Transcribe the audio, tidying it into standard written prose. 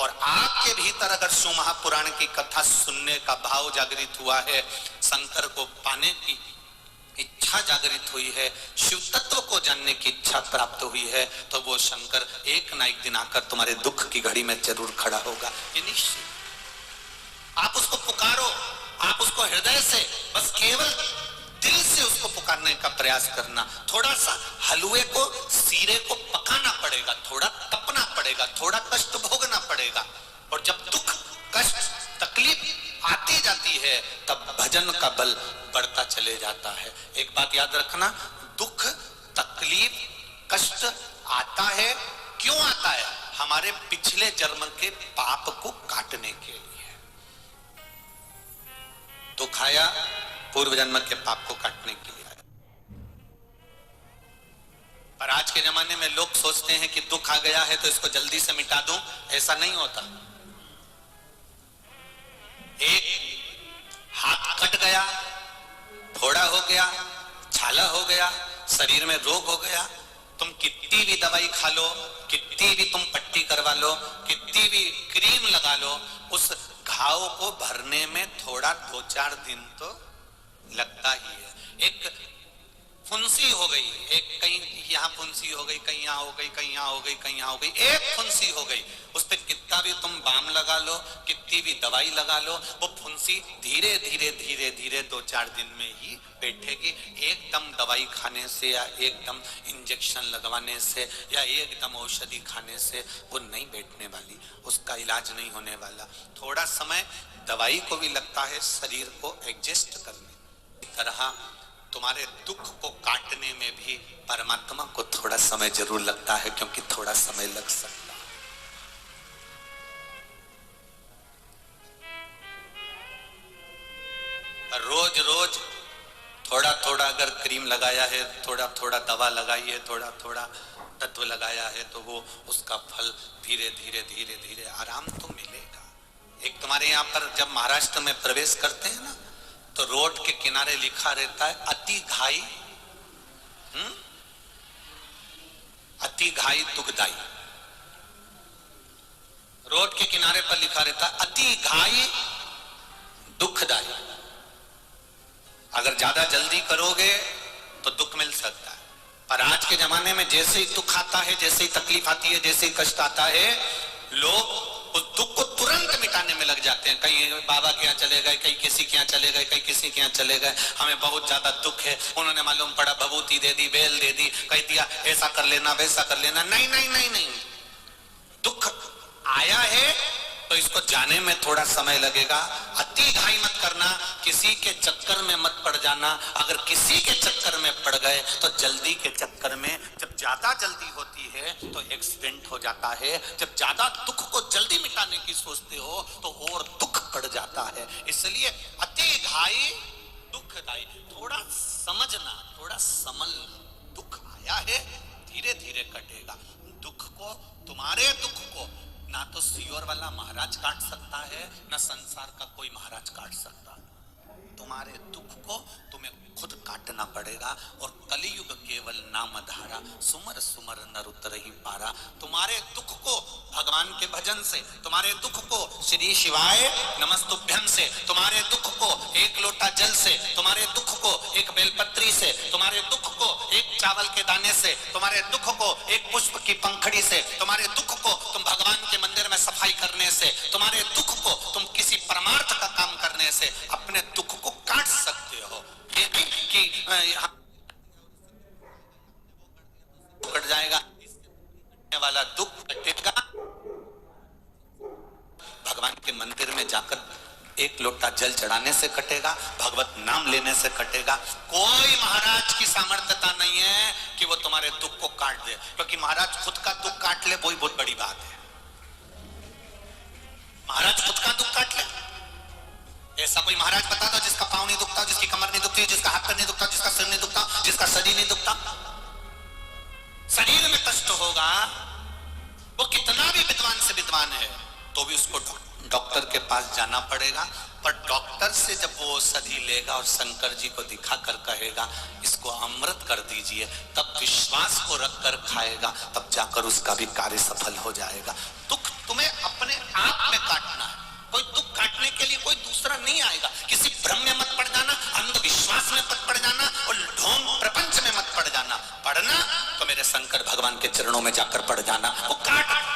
और आपके भीतर अगर शिव महापुराण की कथा सुनने का भाव जागृत हुआ है, शंकर को पाने की इच्छा जागृत हुई है, शिव तत्व को जानने की इच्छा प्राप्त हुई है, तो वो शंकर एक ना एक दिन आकर तुम्हारे दुख की घड़ी में जरूर खड़ा होगा, ये निश्चित। आप उसको पुकारो, आप उसको हृदय से, बस केवल दिल से उसको पुकारने का प्रयास करना। थोड़ा सा हलवे को, सीरे को पकाना पड़ेगा, थोड़ा तपना पड़ेगा, थोड़ा कष्ट भोगना पड़ेगा, और जब दुख, कष्ट, तकलीफ आती जाती है तब भजन का बल बढ़ता चले जाता है। एक बात याद रखना, दुख, तकलीफ, कष्ट आता है, क्यों आता है? हमारे पिछले जन्म के पाप को काटने के लिए। दुख आया पूर्व जन्म के पाप को काटने के लिए आया। पर आज के जमाने में लोग सोचते हैं कि दुख आ गया है तो इसको जल्दी से मिटा दूं, ऐसा नहीं होता। एक हाथ कट गया, फोड़ा हो गया, छाला हो गया, शरीर में रोग हो गया, तुम कितनी भी दवाई खा लो, कितनी भी तुम पट्टी करवा लो, कितनी भी क्रीम लगा लो, उस घाव को भरने में थोड़ा 2-4 दिन तो लगता ही है। एक फुंसी हो गई, एक कहीं यहाँ फुंसी हो गई, कहीं यहाँ हो गई, कहीं यहाँ हो गई, कहीं यहाँ हो गई, एक फुंसी हो गई, उस पर कितना भी तुम बाम लगा लो, कितनी भी दवाई लगा लो, वो फुंसी धीरे धीरे धीरे धीरे 2-4 दिन में ही बैठेगी। एकदम दवाई खाने से या एकदम इंजेक्शन लगवाने से या एकदम औषधि खाने से वो नहीं बैठने वाली, उसका इलाज नहीं होने वाला। थोड़ा समय दवाई को भी लगता है शरीर को एडजस्ट करने। इस तरह तुम्हारे दुख को काटने में भी परमात्मा को थोड़ा समय जरूर लगता है, क्योंकि थोड़ा समय लग सकता है। रोज रोज थोड़ा थोड़ा अगर क्रीम लगाया है, थोड़ा थोड़ा दवा लगाई है, थोड़ा थोड़ा तत्व लगाया है, तो वो उसका फल धीरे धीरे धीरे धीरे आराम तो मिलेगा। एक तुम्हारे यहाँ पर जब महाराष्ट्र में प्रवेश करते हैं ना, तो रोड के किनारे लिखा रहता है अति घाई, अति घाई दुखदाई। रोड के किनारे पर लिखा रहता है अति घाई दुखदाई। अगर ज्यादा जल्दी करोगे तो दुख मिल सकता है, पर आज के जमाने में जैसे ही दुख आता है, जैसे ही तकलीफ आती है, जैसे ही कष्ट आता है, लोग उस दुख को तुरंत मिटाने में लग जाते हैं। कहीं बाबा के यहाँ चले गए, कहीं किसी के यहाँ चले गए, कहीं किसी के यहाँ चले गए, हमें बहुत ज्यादा दुख है, उन्होंने मालूम पड़ा भभूति दे दी, बेल दे दी, कह दिया ऐसा कर लेना, वैसा कर लेना। नहीं नहीं नहीं नहीं, दुख आया है तो इसको जाने में थोड़ा समय लगेगा। अति घाई मत करना, किसी के चक्कर में मत पड़ जाना। अगर किसी के चक्कर में पड़ गए तो जल्दी के चक्कर में, जब ज्यादा जल्दी होती है तो एक्सीडेंट हो जाता है। जब ज्यादा दुख को जल्दी मिटाने की सोचते हो तो और दुख बढ़ जाता है। इसलिए अति घाई दुखदाई, थोड़ा समझना, थोड़ा समझना। दुख आया है, धीरे धीरे कटेगा। दुख को, तुम्हारे दुख को ना तो सियोर वाला महाराज काट सकता है, ना संसार का कोई महाराज काट सकता है। तुम्हारे दुख को तुम्हें खुद काटना पड़ेगा। और कलियुग केवल नाम धारा, सुमर सुमर नर उतरहि पारा। तुम्हारे दुख को भगवान के भजन से, तुम्हारे दुख को श्री शिवाय नमस्तुभ्यम से, तुम्हारे दुख को एक लोटा जल से, तुम्हारे दुख को एक बेलपत्री से, तुम्हारे दुख को एक चावल के दाने से, तुम्हारे दुख को एक पुष्प की पंखड़ी से, तुम्हारे दुख को तुम भगवान के मंदिर में सफाई करने से, तुम्हारे दुख को तुम किसी परमार्थ का काम करने से अपने दुख को काट सकते हो। ये कि कट जाएगा वाला दुख कटेगा। भगवान के मंदिर में जाकर एक लोटा जल चढ़ाने से कटेगा, भगवत नाम लेने से कटेगा। कोई महाराज की सामर्थ्यता नहीं है कि वो तुम्हारे दुख को काट दे, क्योंकि महाराज खुद का दुख काट ले वही बहुत बड़ी बात है। महाराज खुद का दुख काट ले, ऐसा कोई महाराज बता दो जिसका पांव नहीं दुखता, जिसकी कमर नहीं दुखती, जिसका हाथ नहीं दुखता, जिसका सिर नहीं दुखता, जिसका शरीर नहीं दुखता। शरीर में कष्ट होगा, वो कितना भी विद्वान से विद्वान है तो भी उसको डॉक्टर के पास जाना पड़ेगा। पर डॉक्टर से जब वो औषधि लेगा और शंकर जी को दिखाकर कहेगा इसको अमृत कर दीजिए, तब विश्वास को रखकर खाएगा, तब जाकर उसका भी कार्य सफल हो जाएगा। दुख तुम्हें अपने आएगा। किसी भ्रम में मत पड़ जाना, अंधविश्वास में मत पड़ जाना और ढोंग प्रपंच में मत पड़ जाना। पढ़ना तो मेरे शंकर भगवान के चरणों में जाकर पढ़ जाना। वो काट